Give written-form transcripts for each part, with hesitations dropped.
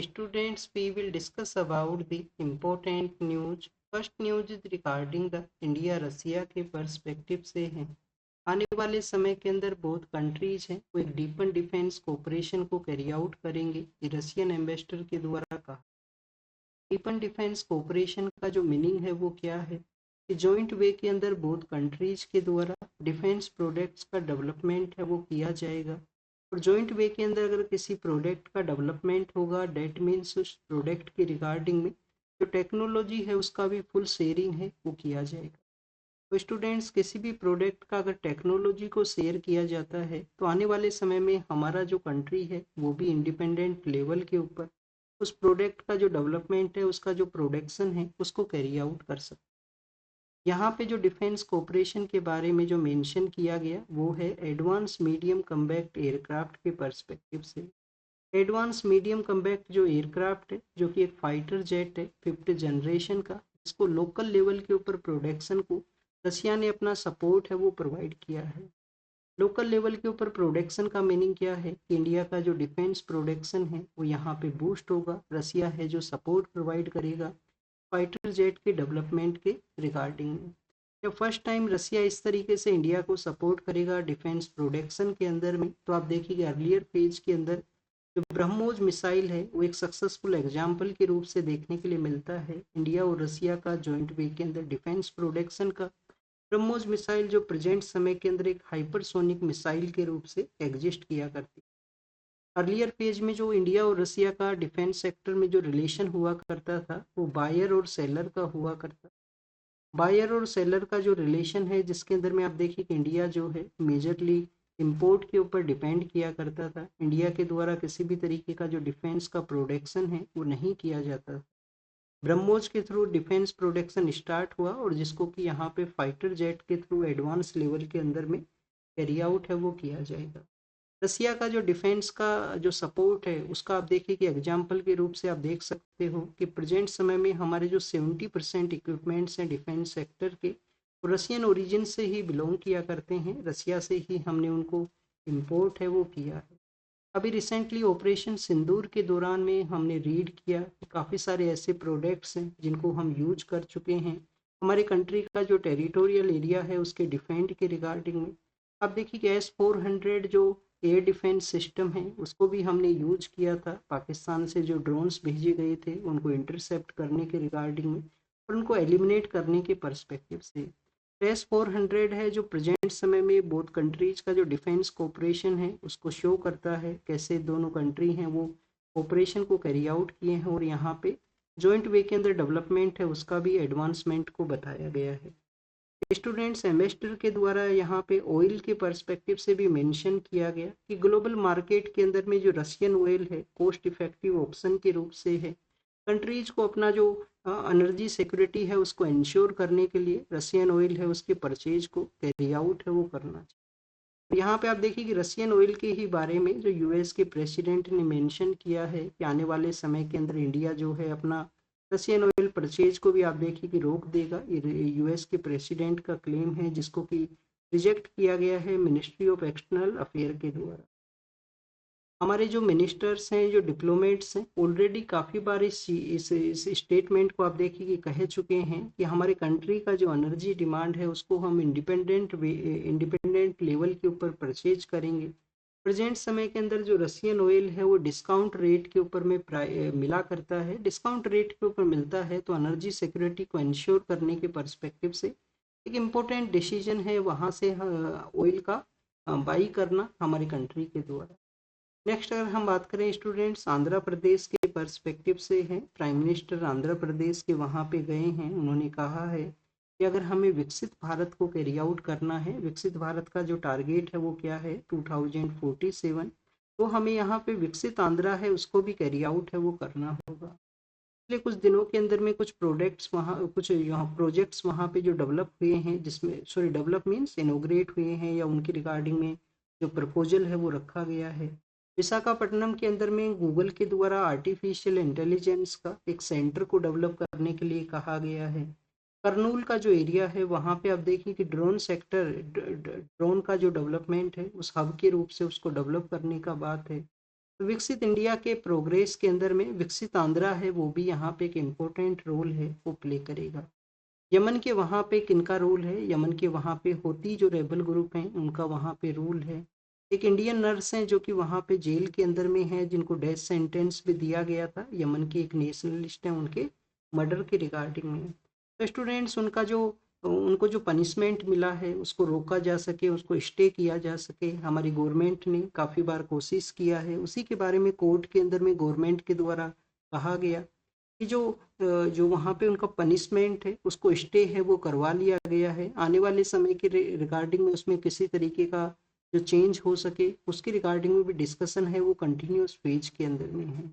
Students, we will discuss about the important news. First news is regarding the India Russia के perspective से है। आने वाले समय के अंदर बहुत कंट्रीज हैं वो एक डीपन डिफेंस कोऑपरेशन को कैरी आउट करेंगे, ये रशियन एम्बेसडर के द्वारा कहा। डीपन डिफेंस कोऑपरेशन का जो मीनिंग है वो क्या है कि जॉइंट वे के अंदर बहुत कंट्रीज के द्वारा डिफेंस प्रोडक्ट्स का डेवलपमेंट है वो किया जाएगा। और जॉइंट वे के अंदर अगर किसी प्रोडक्ट का डेवलपमेंट होगा डेट मीन्स उस प्रोडक्ट के रिगार्डिंग में जो टेक्नोलॉजी है उसका भी फुल शेयरिंग है वो किया जाएगा। तो स्टूडेंट्स, किसी भी प्रोडक्ट का अगर टेक्नोलॉजी को शेयर किया जाता है तो आने वाले समय में हमारा जो कंट्री है वो भी इंडिपेंडेंट लेवल के ऊपर उस प्रोडक्ट का जो डेवलपमेंट है उसका जो प्रोडक्शन है उसको कैरी आउट कर सकते। यहाँ पे जो डिफेंस कोऑपरेशन के बारे में जो मेंशन किया गया वो है एडवांस मीडियम कम्बैट एयरक्राफ्ट के पर्सपेक्टिव से। एडवांस मीडियम कम्बैट जो एयरक्राफ्ट है जो कि एक फाइटर जेट है फिफ्थ जनरेशन का, इसको लोकल लेवल के ऊपर प्रोडक्शन को रसिया ने अपना सपोर्ट है वो प्रोवाइड किया है। लोकल लेवल के ऊपर प्रोडक्शन का मीनिंग क्या है कि इंडिया का जो डिफेंस प्रोडक्शन है वो यहाँ पे बूस्ट होगा। रसिया है जो सपोर्ट प्रोवाइड करेगा फाइटर जेट के डेवलपमेंट के रिगार्डिंग में। जब फर्स्ट टाइम रसिया इस तरीके से इंडिया को सपोर्ट करेगा डिफेंस प्रोडक्शन के अंदर में, तो आप देखिए अर्लियर फेज के अंदर जो ब्रह्मोस मिसाइल है वो एक सक्सेसफुल एग्जाम्पल के रूप से देखने के लिए मिलता है। इंडिया और रसिया का जॉइंट वे के अंदर डिफेंस प्रोडक्शन का ब्रह्मोस मिसाइल जो प्रेजेंट समय के अंदर एक हाइपरसोनिक मिसाइल के रूप से एग्जिस्ट किया करती। अर्लियर पेज में जो इंडिया और रसिया का डिफेंस सेक्टर में जो रिलेशन हुआ करता था वो बायर और सेलर का हुआ करता। बायर और सेलर का जो रिलेशन है जिसके अंदर में आप देखिए कि इंडिया जो है मेजरली इंपोर्ट के ऊपर डिपेंड किया करता था। इंडिया के द्वारा किसी भी तरीके का जो डिफेंस का प्रोडक्शन है वो नहीं किया जाता। ब्रह्मोस के थ्रू डिफेंस प्रोडक्शन स्टार्ट हुआ और जिसको कि यहाँ पे फाइटर जेट के थ्रू एडवांस लेवल के अंदर में कैरी आउट है वो किया जाएगा। रसिया का जो डिफेंस का जो सपोर्ट है उसका आप देखिए कि एग्जाम्पल के रूप से आप देख सकते हो कि प्रेजेंट समय में हमारे जो 70% इक्विपमेंट्स हैं डिफेंस सेक्टर के वो रसियन ओरिजिन से ही बिलोंग किया करते हैं। रसिया से ही हमने उनको इम्पोर्ट है वो किया है। अभी रिसेंटली ऑपरेशन सिंदूर के दौरान में हमने रीड किया कि काफ़ी सारे ऐसे प्रोडक्ट्स हैं जिनको हम यूज कर चुके हैं हमारे कंट्री का जो टेरिटोरियल एरिया है उसके डिफेंड के रिगार्डिंग में। अब देखिए कि S-400 जो एयर डिफेंस सिस्टम है उसको भी हमने यूज किया था पाकिस्तान से जो ड्रोन्स भेजे गए थे उनको इंटरसेप्ट करने के रिगार्डिंग में और उनको एलिमिनेट करने के पर्सपेक्टिव से। S-400 है जो प्रेजेंट समय में बोथ कंट्रीज का जो डिफेंस कोऑपरेशन है उसको शो करता है कैसे दोनों कंट्री हैं वो ऑपरेशन को कैरी आउट किए हैं और यहाँ पे जॉइंट वे के अंदर डेवलपमेंट है उसका भी एडवांसमेंट को बताया गया है। स्टूडेंट्स, सेमेस्टर के द्वारा यहाँ पे ऑयल के पर्सपेक्टिव से भी मेंशन किया गया कि ग्लोबल मार्केट के अंदर में जो रशियन ऑयल है कॉस्ट इफेक्टिव ऑप्शन के रूप से है। कंट्रीज को अपना जो एनर्जी सिक्योरिटी है उसको इंश्योर करने के लिए रशियन ऑयल है उसके परचेज को कैरी आउट है वो करना चाहिए। यहाँ पे आप देखिए कि रशियन ऑयल के ही बारे में जो यूएस के प्रेसिडेंट ने मेंशन किया है कि आने वाले समय के अंदर इंडिया जो है अपना रशियन ऑयल परचेज को भी आप देखिए कि रोक देगा। ये यूएस के प्रेसिडेंट का क्लेम है जिसको कि रिजेक्ट किया गया है मिनिस्ट्री ऑफ एक्सटर्नल अफेयर के द्वारा। हमारे जो मिनिस्टर्स हैं जो डिप्लोमेट्स हैं ऑलरेडी काफ़ी बार इस स्टेटमेंट को आप देखिए कि कह चुके हैं कि हमारे कंट्री का जो एनर्जी डिमांड है उसको हम इंडिपेंडेंट लेवल के ऊपर परचेज करेंगे। प्रेजेंट समय के अंदर जो रशियन ऑयल है वो डिस्काउंट रेट के ऊपर में मिला करता है। डिस्काउंट रेट के ऊपर मिलता है तो एनर्जी सिक्योरिटी को इंश्योर करने के पर्सपेक्टिव से एक इम्पोर्टेंट डिसीजन है वहाँ से ऑयल का बाई करना हमारी कंट्री के द्वारा। नेक्स्ट अगर हम बात करें स्टूडेंट्स आंध्र प्रदेश के पर्सपेक्टिव से है। प्राइम मिनिस्टर आंध्र प्रदेश के वहाँ पे गए हैं। उन्होंने कहा है कि अगर हमें विकसित भारत को कैरी आउट करना है, विकसित भारत का जो टारगेट है वो क्या है 2047, तो हमें यहाँ पे विकसित आंध्रा है उसको भी कैरी आउट है वो करना होगा। पिछले कुछ दिनों के अंदर में कुछ प्रोडक्ट्स वहाँ कुछ यहाँ प्रोजेक्ट्स वहाँ पे जो डेवलप हुए हैं जिसमें सॉरी डेवलप मीन्स इनोग्रेट हुए हैं या उनकी रिगार्डिंग में जो प्रपोजल है वो रखा गया है। विशाखापट्टनम के अंदर में गूगल के द्वारा आर्टिफिशियल इंटेलिजेंस का एक सेंटर को डेवलप करने के लिए कहा गया है। करनूल का जो एरिया है वहाँ पे आप देखिए कि ड्रोन सेक्टर ड्रोन का जो डेवलपमेंट है उस हब के रूप से उसको डेवलप करने का बात है। तो विकसित इंडिया के प्रोग्रेस के अंदर में विकसित आंध्रा है वो भी यहाँ पे एक इम्पोर्टेंट रोल है वो प्ले करेगा। यमन के वहाँ पे किनका रोल है? यमन के वहाँ पे होती जो रेबल ग्रुप हैं उनका वहाँ पे रोल है। एक इंडियन नर्स हैं जो कि वहाँ पे जेल के अंदर में है, जिनको डेथ सेंटेंस भी दिया गया था। यमन के एक नेशनलिस्ट हैं, उनके मर्डर के रिगार्डिंग में। तो स्टूडेंट्स उनको जो पनिशमेंट मिला है उसको रोका जा सके, उसको स्टे किया जा सके, हमारी गवर्नमेंट ने काफ़ी बार कोशिश किया है। उसी के बारे में कोर्ट के अंदर में गवर्नमेंट के द्वारा कहा गया कि जो वहाँ पे उनका पनिशमेंट है उसको स्टे है वो करवा लिया गया है। आने वाले समय के रिगार्डिंग में उसमें किसी तरीके का जो चेंज हो सके उसके रिगार्डिंग में भी डिस्कशन है वो कंटिन्यूस फेज के अंदर में है।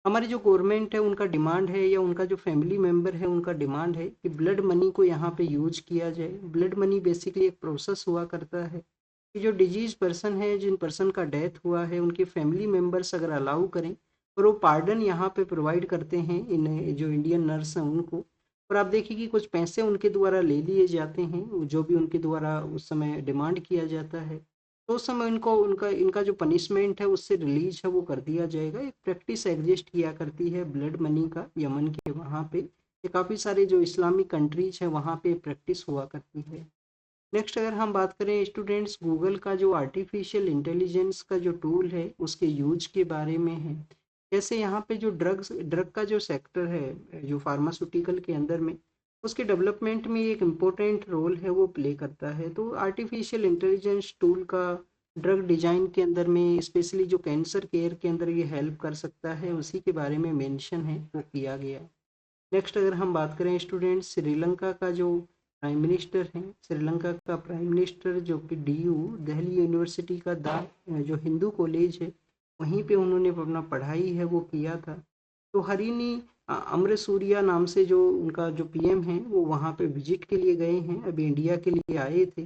हमारी जो गवर्नमेंट है उनका डिमांड है, या उनका जो फैमिली मेंबर है उनका डिमांड है कि ब्लड मनी को यहाँ पे यूज किया जाए। ब्लड मनी बेसिकली एक प्रोसेस हुआ करता है कि जो डिजीज पर्सन है, जिन पर्सन का डेथ हुआ है, उनके फैमिली मेंबर्स अगर अलाउ करें और वो पार्डन यहाँ पे प्रोवाइड करते हैं इन जो इंडियन नर्स हैं उनको। और आप देखिए कि कुछ पैसे उनके द्वारा ले लिए जाते हैं जो भी उनके द्वारा उस समय डिमांड किया जाता है। तो उस समय इनको उनका इनका जो पनिशमेंट है उससे रिलीज है वो कर दिया जाएगा। एक प्रैक्टिस एग्जिस्ट किया करती है ब्लड मनी का यमन के वहाँ पे। ये काफ़ी सारे जो इस्लामिक कंट्रीज हैं वहाँ पे प्रैक्टिस हुआ करती है। नेक्स्ट अगर हम बात करें स्टूडेंट्स, गूगल का जो आर्टिफिशियल इंटेलिजेंस का जो टूल है उसके यूज के बारे में है। जैसे यहाँ पे जो ड्रग का जो सेक्टर है जो फार्मास्यूटिकल के अंदर में, उसके डेवलपमेंट में एक इम्पोर्टेंट रोल है वो प्ले करता है। तो आर्टिफिशियल इंटेलिजेंस टूल का ड्रग डिजाइन के अंदर में स्पेशली जो कैंसर केयर के अंदर ये हेल्प कर सकता है, उसी के बारे में मेंशन है वो किया गया। नेक्स्ट अगर हम बात करें स्टूडेंट्स, श्रीलंका का जो प्राइम मिनिस्टर हैं, श्रीलंका का प्राइम मिनिस्टर जो कि डीयू दिल्ली यूनिवर्सिटी का जो हिंदू कॉलेज है वहीं पे उन्होंने अपना पढ़ाई है वो किया था। तो हरिनी अमरसूरिया नाम से जो उनका जो पीएम है वो वहाँ पे विजिट के लिए गए हैं, अभी इंडिया के लिए आए थे।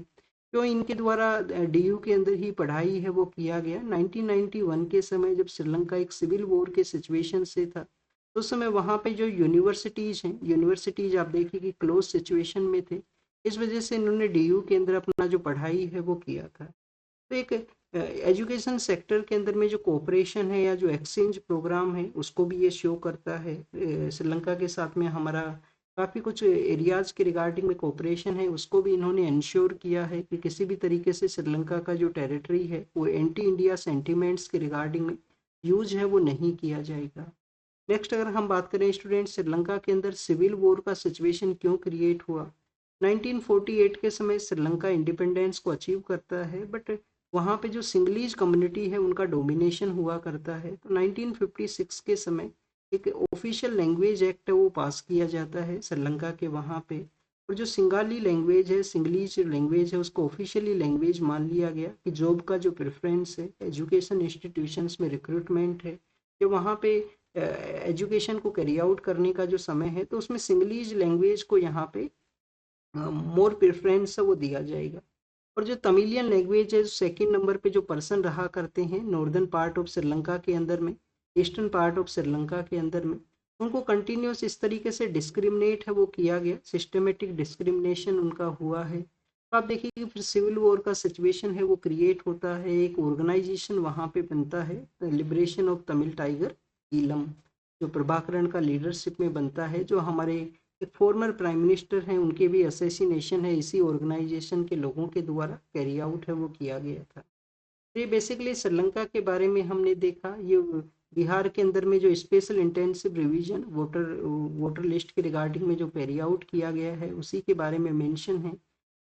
तो इनके द्वारा डीयू के अंदर ही पढ़ाई है वो किया गया। 1991 के समय जब श्रीलंका एक सिविल वॉर के सिचुएशन से था, तो उस समय वहाँ पे जो यूनिवर्सिटीज़ हैं, यूनिवर्सिटीज़ आप देखिए कि क्लोज सिचुएशन में थे। इस वजह से इन्होंने डीयू के अंदर अपना जो पढ़ाई है वो किया था। तो एक एजुकेशन सेक्टर के अंदर में जो कोऑपरेशन है या जो एक्सचेंज प्रोग्राम है उसको भी ये शो करता है। श्रीलंका के साथ में हमारा काफ़ी कुछ एरियाज़ के रिगार्डिंग में कोऑपरेशन है, उसको भी इन्होंने इंश्योर किया है कि किसी भी तरीके से श्रीलंका का जो टेरिटरी है वो एंटी इंडिया सेंटिमेंट्स के रिगार्डिंग में यूज है वो नहीं किया जाएगा। नेक्स्ट अगर हम बात करें स्टूडेंट, श्रीलंका के अंदर सिविल वॉर का सिचुएशन क्यों क्रिएट हुआ? 1948 के समय श्रीलंका इंडिपेंडेंस को अचीव करता है, बट वहाँ पे जो सिंगलीज कम्युनिटी है उनका डोमिनेशन हुआ करता है। तो 1956 के समय एक ऑफिशियल लैंग्वेज एक्ट है वो पास किया जाता है श्रीलंका के वहाँ पे। और जो सिंगाली लैंग्वेज है, सिंगलीज लैंग्वेज है, उसको ऑफिशियली लैंग्वेज मान लिया गया कि जॉब का जो प्रेफरेंस है, एजुकेशन इंस्टीट्यूशंस में रिक्रूटमेंट है, जो वहाँ पे एजुकेशन को कैरी आउट करने का जो समय है, तो उसमें सिंगलीज लैंग्वेज को यहाँ पे मोर प्रेफरेंस है वो दिया जाएगा। और जो तमिलियन लैंग्वेज है सेकंड नंबर पे जो पर्सन रहा करते हैं नॉर्दर्न पार्ट ऑफ श्रीलंका के अंदर में, ईस्टर्न पार्ट ऑफ श्रीलंका के अंदर में, उनको कंटिन्यूस इस तरीके से डिस्क्रिमिनेट है वो किया गया, सिस्टमेटिक डिस्क्रिमिनेशन उनका हुआ है। तो आप देखिए कि फिर सिविल वॉर का सिचुएशन है वो क्रिएट होता है, एक ऑर्गेनाइजेशन वहाँ पे बनता है, liberation of Tamil tiger Eelam, जो प्रभाकरण का लीडरशिप में बनता है। जो हमारे एक फॉर्मर प्राइम मिनिस्टर हैं उनके भी असैसिनेशन है इसी ऑर्गेनाइजेशन के लोगों के द्वारा कैरी आउट है वो किया गया था। तो ये बेसिकली श्रीलंका के बारे में हमने देखा। ये बिहार के अंदर में जो special intensive revision voter list के रिगार्डिंग में जो कैरी आउट किया गया है उसी के बारे में मेंशन है।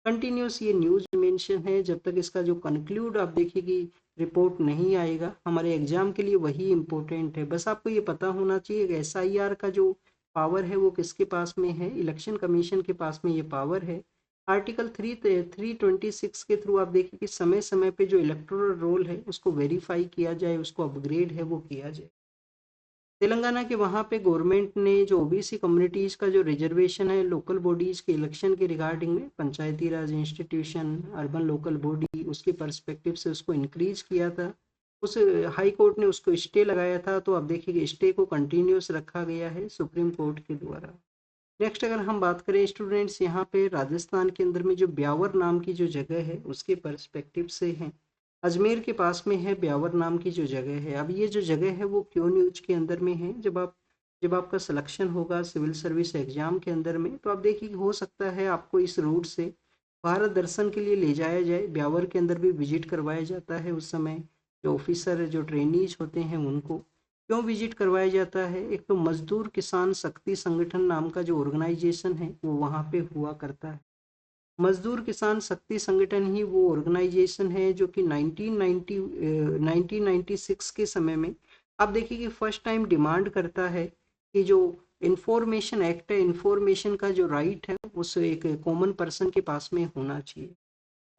कंटिन्यूस ये न्यूज़ मेंशन है, जब तक इसका जो कंक्लूड आप देखिए कि रिपोर्ट नहीं आएगा हमारे एग्जाम के लिए वही इम्पोर्टेंट है। बस आपको ये पता होना चाहिए कि एसआईआर का जो पावर है वो किसके पास में है, इलेक्शन कमीशन के पास में ये पावर है। आर्टिकल 326 के थ्रू आप देखिए कि समय समय पे जो इलेक्टोरल रोल है उसको वेरीफाई किया जाए, उसको अपग्रेड है वो किया जाए। तेलंगाना के वहाँ पे गवर्नमेंट ने जो ओबीसी कम्युनिटीज़ का जो रिजर्वेशन है लोकल बॉडीज़ के इलेक्शन के रिगार्डिंग में, पंचायती राज इंस्टीट्यूशन, अर्बन लोकल बॉडी, उसके पर्सपेक्टिव से उसको इंक्रीज किया था। उस हाई कोर्ट ने उसको स्टे लगाया था, तो अब देखिए स्टे को कंटिन्यूस रखा गया है सुप्रीम कोर्ट के द्वारा। नेक्स्ट अगर हम बात करें स्टूडेंट्स, यहाँ पे राजस्थान के अंदर में जो ब्यावर नाम की जो जगह है उसके पर्सपेक्टिव से है। अजमेर के पास में है ब्यावर नाम की जो जगह है। अब ये जो जगह है वो क्यों न्यूज के अंदर में है, जब आपका सिलेक्शन होगा सिविल सर्विस एग्जाम के अंदर में, तो आप देखिए कि हो सकता है आपको इस रूट से भारत दर्शन के लिए ले जाया जाए। ब्यावर के अंदर भी विजिट करवाया जाता है उस समय, जो ऑफिसर जो ट्रेनीज होते हैं उनको क्यों विजिट करवाया जाता है। एक तो मजदूर किसान शक्ति संगठन नाम का जो ऑर्गेनाइजेशन है वो वहाँ पे हुआ करता है। मजदूर किसान शक्ति संगठन ही वो ऑर्गेनाइजेशन है जो कि 1996 के समय में आप देखिए कि फर्स्ट टाइम डिमांड करता है कि जो इंफॉर्मेशन एक्ट है, इंफॉर्मेशन का जो राइट है उस एक कॉमन पर्सन के पास में होना चाहिए।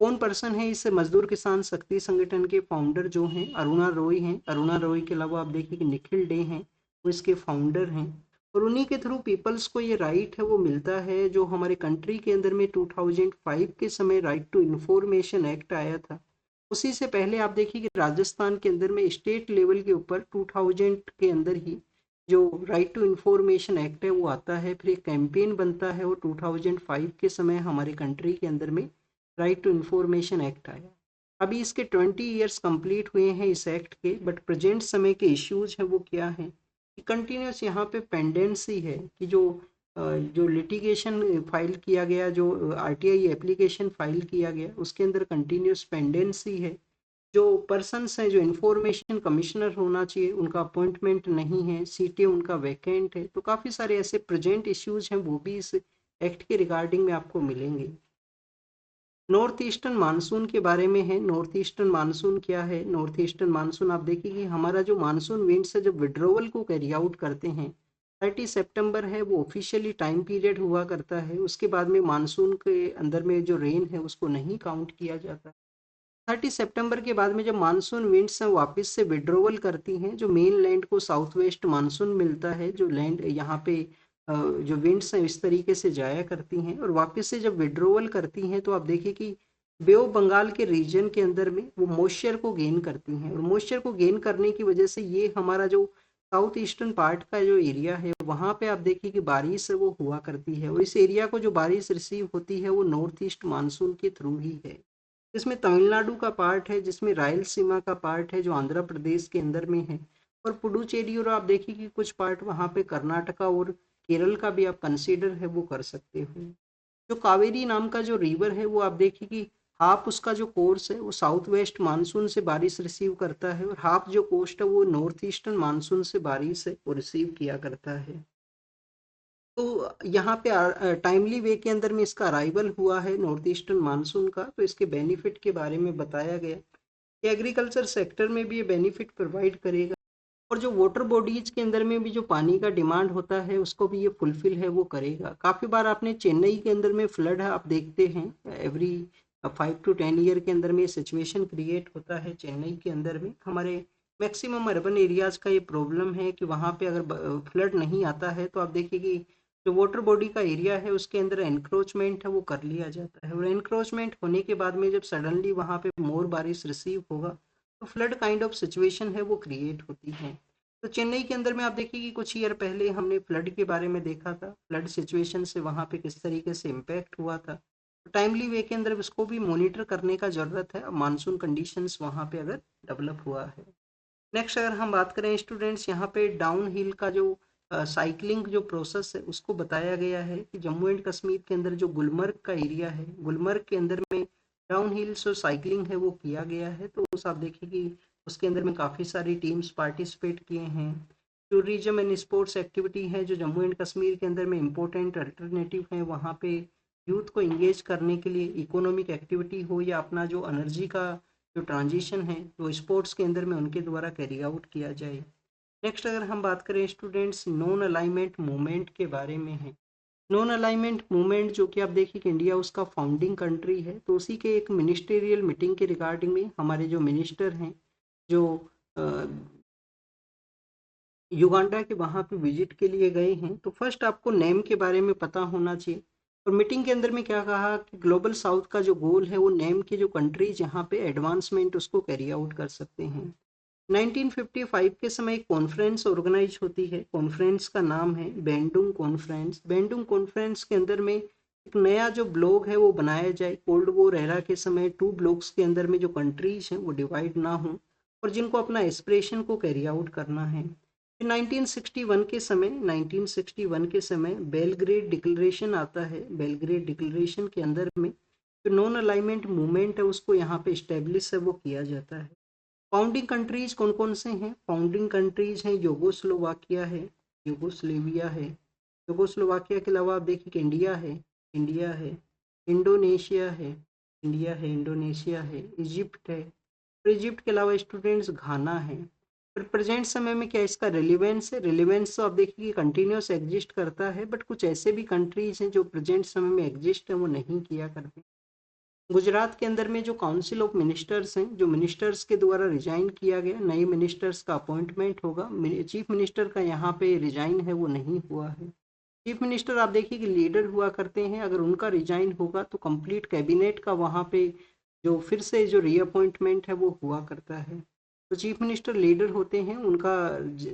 कौन पर्सन है इस मजदूर किसान शक्ति संगठन के फाउंडर जो हैं अरुणा रॉय हैं। अरुणा रॉय के अलावा आप देखिए कि निखिल डे हैं, वो इसके फाउंडर हैं। और उन्हीं के थ्रू पीपल्स को ये राइट है वो मिलता है, जो हमारे कंट्री के अंदर में 2005 के समय राइट टू इंफॉर्मेशन एक्ट आया था। उसी से पहले आप देखिए कि राजस्थान के अंदर में स्टेट लेवल के ऊपर 2000 के अंदर ही जो राइट टू इंफॉर्मेशन एक्ट है वो आता है, फिर एक कैंपेन बनता है और 2005 के समय हमारे कंट्री के अंदर में राइट टू इंफॉर्मेशन एक्ट आया। अभी इसके 20 ईयर्स कंप्लीट हुए हैं इस एक्ट के, बट प्रेजेंट समय के इश्यूज हैं वो क्या है कि कंटिन्यूस यहाँ पे पेंडेंसी है कि जो लिटिगेशन फाइल किया गया, जो आरटीआई एप्लीकेशन फाइल किया गया उसके अंदर कंटिन्यूस पेंडेंसी है। जो पर्सन्स हैं जो इंफॉर्मेशन कमिश्नर होना चाहिए उनका अपॉइंटमेंट नहीं है, सीटें उनका वैकेंट है। तो काफ़ी सारे ऐसे प्रेजेंट इश्यूज हैं वो भी इस एक्ट के रिगार्डिंग में आपको मिलेंगे। नॉर्थ ईस्टर्न मानसून के बारे में है। नॉर्थ ईस्टर्न मानसून क्या है? नॉर्थ ईस्टर्न मानसून आप देखिए कि हमारा जो मानसून विंड्स है जब विड्रोवल को कैरी आउट करते हैं 30 सितंबर है वो ऑफिशियली टाइम पीरियड हुआ करता है। उसके बाद में मानसून के अंदर में जो रेन है उसको नहीं काउंट किया जाता। 30 सितंबर के बाद में जब मानसून विंड्स वापस से विड्रोवल करती हैं, जो मेन लैंड को साउथ वेस्ट मानसून मिलता है, जो लैंड यहाँ पे जो विंड्स हैं इस तरीके से जाया करती हैं और वापस से जब विड्रोवल करती हैं तो आप देखिए कि बे ऑफ बंगाल के रीजन के अंदर में वो मॉइस्चर को गेन करती हैं और मॉइस्चर को गेन करने की वजह से ये हमारा जो साउथ ईस्टर्न पार्ट का जो एरिया है वहाँ पे आप देखिए कि बारिश है वो हुआ करती है और इस एरिया को जो बारिश रिसीव होती है वो नॉर्थ ईस्ट मानसून के थ्रू ही है। जिसमें तमिलनाडु का पार्ट है, जिसमें रायलसीमा का पार्ट है जो आंध्र प्रदेश के अंदर में है, और पुडुचेरी, और आप देखिए कि कुछ पार्ट वहाँ पे कर्नाटका और केरल का भी आप कंसीडर है वो कर सकते हो। जो कावेरी नाम का जो रिवर है वो आप देखिए कि हाफ उसका जो कोर्स है वो साउथ वेस्ट मानसून से बारिश रिसीव करता है और हाफ जो कोस्ट है वो नॉर्थ ईस्टर्न मानसून से बारिश है वो रिसीव किया करता है। तो यहाँ पे टाइमली वे के अंदर में इसका अराइवल हुआ है नॉर्थ ईस्टर्न मानसून का, तो इसके बेनिफिट के बारे में बताया गया कि एग्रीकल्चर सेक्टर में भी ये बेनिफिट प्रोवाइड करेगा और जो वाटर बॉडीज के अंदर में भी जो पानी का डिमांड होता है उसको भी ये फुलफिल है वो करेगा। काफ़ी बार आपने चेन्नई के अंदर में फ्लड है आप देखते हैं एवरी 5 to 10 ईयर के अंदर में सिचुएशन क्रिएट होता है चेन्नई के अंदर में। हमारे मैक्सिमम अर्बन एरियाज का ये प्रॉब्लम है कि वहाँ पे अगर फ्लड नहीं आता है तो आप देखिए कि जो वाटर बॉडी का एरिया है उसके अंदर एनक्रोचमेंट है वो कर लिया जाता है और एनक्रोचमेंट होने के बाद में जब सडनली वहाँ पे मोर बारिश रिसीव होगा तो फ्लड काइंड ऑफ सिचुएशन है वो क्रिएट होती है। तो चेन्नई के अंदर में आप देखिए कि कुछ ईयर पहले हमने फ्लड के बारे में देखा था, फ्लड सिचुएशन से वहाँ पे किस तरीके से इम्पैक्ट हुआ था। तो टाइमली वे के अंदर इसको भी मॉनिटर करने का ज़रूरत है मानसून कंडीशंस वहाँ पे अगर डेवलप हुआ है। नेक्स्ट अगर हम बात करें स्टूडेंट्स, यहाँ पे डाउन हिल का जो साइकिलिंग जो प्रोसेस है उसको बताया गया है कि जम्मू एंड कश्मीर के अंदर जो गुलमर्ग का एरिया है, गुलमर्ग के अंदर में डाउन हिल्स और साइकिलिंग है वो किया गया है। तो उस आप देखिए कि उसके अंदर में काफ़ी सारी टीम्स पार्टिसिपेट किए हैं। टूरिज्म एंड स्पोर्ट्स एक्टिविटी है जो जम्मू एंड कश्मीर के अंदर में इम्पोर्टेंट अल्टरनेटिव है, वहाँ पे यूथ को इंगेज करने के लिए इकोनॉमिक एक्टिविटी हो या अपना जो एनर्जी का जो ट्रांजिशन है वो स्पोर्ट्स के अंदर में उनके द्वारा कैरी आउट किया जाए। नेक्स्ट अगर हम बात करें स्टूडेंट्स नॉन अलाइनमेंट मूवमेंट के बारे में है। नॉन अलाइनमेंट मूवमेंट जो कि आप देखिए कि इंडिया उसका फाउंडिंग कंट्री है, तो उसी के एक मिनिस्टेरियल मीटिंग के रिगार्डिंग में हमारे जो मिनिस्टर हैं जो युगांडा के वहाँ पे विजिट के लिए गए हैं, तो फर्स्ट आपको नेम के बारे में पता होना चाहिए। और मीटिंग के अंदर में क्या कहा कि ग्लोबल साउथ का जो गोल है वो नेम के जो कंट्रीज यहाँ पे एडवांसमेंट उसको कैरी आउट कर सकते हैं। 1955 के समय एक कॉन्फ्रेंस ऑर्गेनाइज होती है, कॉन्फ्रेंस का नाम है बेंडुंग कॉन्फ्रेंस। बेंडुंग कॉन्फ्रेंस के अंदर में एक नया जो ब्लॉक है वो बनाया जाए, कोल्ड वॉर एरा के समय 2 ब्लॉक्स के अंदर में जो कंट्रीज हैं वो डिवाइड ना हो और जिनको अपना एस्पिरेशन को कैरी आउट करना है। फिर 1961 के समय बेलग्रेड डिक्लेरेशन आता है। बेलग्रेड डिक्लेरेशन के अंदर में जो नॉन अलाइनमेंट मूवमेंट है उसको यहाँ पे इस्टेब्लिश है वो किया जाता है। फाउंडिंग कंट्रीज कौन कौन से हैं? फाउंडिंग कंट्रीज हैं यूगोस्लोवाकिया है, यूगोस्लेविया है। यूगोस्लोवाकिया के अलावा आप देखिए कि इंडिया है, इंडोनेशिया है, इंडोनेशिया है, इजिप्ट है। और इजिप्ट के अलावा स्टूडेंट्स घाना है। पर प्रेजेंट समय में क्या इसका रिलेवेंस है? रिलेवेंस तो आप देखिए कि कंटिन्यूस एग्जिस्ट करता है, बट कुछ ऐसे भी कंट्रीज हैं जो प्रेजेंट समय में एग्जिस्ट है वो नहीं किया करते। गुजरात के अंदर में जो काउंसिल ऑफ मिनिस्टर्स हैं, जो मिनिस्टर्स के द्वारा रिजाइन किया गया, नए मिनिस्टर्स का अपॉइंटमेंट होगा। चीफ मिनिस्टर का यहाँ पे रिजाइन है वो नहीं हुआ है। चीफ मिनिस्टर आप देखिए कि लीडर हुआ करते हैं, अगर उनका रिजाइन होगा तो कंप्लीट कैबिनेट का वहाँ पे जो फिर से जो रीअपॉइंटमेंट है वो हुआ करता है। तो चीफ मिनिस्टर लीडर होते हैं, उनका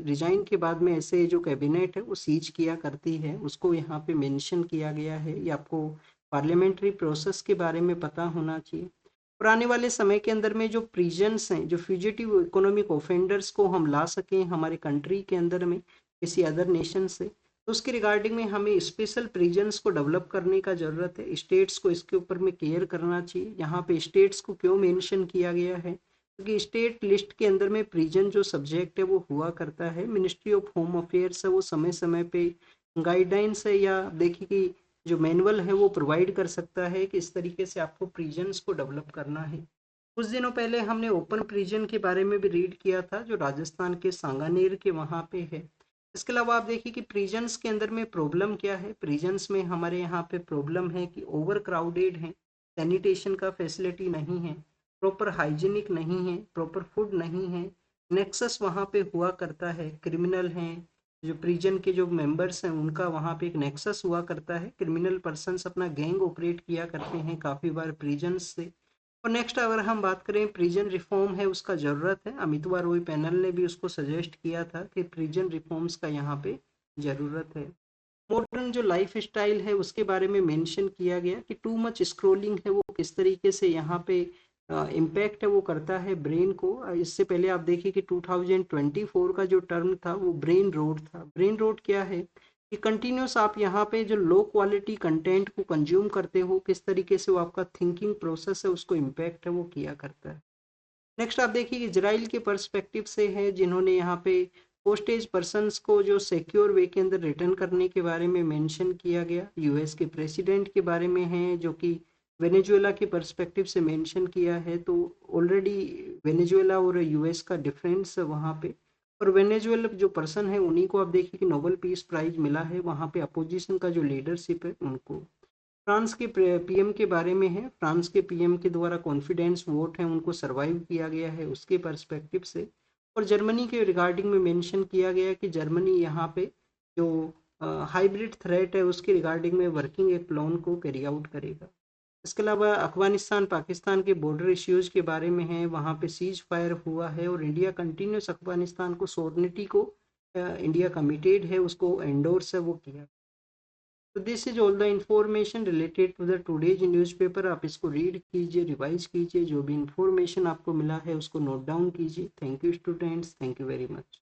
रिजाइन के बाद में ऐसे जो कैबिनेट है वो सीज किया करती है, उसको यहाँ पे मेंशन किया गया है। ये आपको पार्लियामेंट्री प्रोसेस के बारे में पता होना चाहिए। और आने वाले समय के अंदर में जो प्रिजन्स हैं, जो फ्यूजिटिव इकोनॉमिक ऑफेंडर्स को हम ला सकें हमारे कंट्री के अंदर में किसी अदर नेशन से, तो उसके रिगार्डिंग में हमें स्पेशल प्रिजन्स को डेवलप करने का ज़रूरत है। स्टेट्स को इसके ऊपर में केयर करना चाहिए। यहाँ पे स्टेट्स को क्यों मेंशन किया गया है? क्योंकि स्टेट लिस्ट के अंदर में प्रिजन जो सब्जेक्ट है वो हुआ करता है। मिनिस्ट्री ऑफ होम अफेयर्स है वो समय समय पे गाइडलाइंस है या देखिए कि जो मैनुअल है वो प्रोवाइड कर सकता है कि इस तरीके से आपको प्रिजन्स को डेवलप करना है। कुछ दिनों पहले हमने ओपन प्रिजन के बारे में भी रीड किया था, जो राजस्थान के सांगानेर के वहाँ पे है। इसके अलावा आप देखिए कि प्रिजन्स के अंदर में प्रॉब्लम क्या है। प्रिजन्स में हमारे यहाँ पे प्रॉब्लम है कि ओवर क्राउडेड है, सैनिटेशन का फैसिलिटी नहीं है, प्रॉपर हाइजीनिक नहीं है, प्रॉपर फूड नहीं है, नेक्सस वहाँ पे हुआ करता है, क्रिमिनल हैं, जो प्रिजन के जो मेंबर्स हैं उनका वहाँ पे एक नेक्सस हुआ करता है, क्रिमिनल पर्सन्स अपना गैंग ऑपरेट किया करते हैं काफ़ी बार प्रिजन्स से। और नेक्स्ट अगर हम बात करें प्रिजन रिफॉर्म है उसका ज़रूरत है। अमितवा रॉय पैनल ने भी उसको सजेस्ट किया था कि प्रिजन रिफॉर्म्स का यहाँ पे ज़रूरत है। मॉडर्न जो लाइफ स्टाइल है उसके बारे में मेंशन किया गया कि टू मच स्क्रोलिंग है वो किस तरीके से यहाँ पे इम्पैक्ट है वो करता है ब्रेन को। इससे पहले आप देखिए कि 2024 का जो टर्म था वो ब्रेन रोट था। ब्रेन रोट क्या है कि कंटिन्यूस आप यहाँ पे जो लो क्वालिटी कंटेंट को कंज्यूम करते हो, किस तरीके से वो आपका थिंकिंग प्रोसेस है उसको इम्पैक्ट है वो किया करता है। नेक्स्ट आप देखिए कि इजराइल के पर्सपेक्टिव से है, जिन्होंने यहाँ पे पोस्टेज पर्सन्स को जो सिक्योर वे के अंदर रिटर्न करने के बारे में मेंशन किया गया। यूएस के प्रेसिडेंट के बारे में है जो कि वेनेजुएला के पर्सपेक्टिव से मेंशन किया है। तो ऑलरेडी वेनेजुएला और यूएस का डिफरेंस है वहाँ पे। और वेनेजुएला जो पर्सन है उन्हीं को आप देखिए कि नोबेल पीस प्राइज मिला है, वहाँ पे अपोजिशन का जो लीडरशिप है उनको। फ्रांस के पीएम के बारे में है, फ्रांस के पीएम के द्वारा कॉन्फिडेंस वोट है उनको सरवाइव किया गया है उसके पर्सपेक्टिव से। और जर्मनी के रिगार्डिंग में मेंशन किया गया कि जर्मनी यहाँ पे जो हाइब्रिड थ्रेट है उसके रिगार्डिंग में वर्किंग एक प्लान को कैरी आउट करेगा। इसके अलावा अफगानिस्तान पाकिस्तान के बॉर्डर इश्यूज के बारे में है, वहाँ पे सीज फायर हुआ है और इंडिया कंटिन्यूस अफगानिस्तान को सोर्निटी को इंडिया कमिटेड है उसको एंडोर्स है वो किया। तो this is all the information related to the today's newspaper. आप इसको रीड कीजिए, रिवाइज कीजिए, जो भी इंफॉर्मेशन आपको मिला है उसको नोट डाउन कीजिए। Thank you students, thank you very much.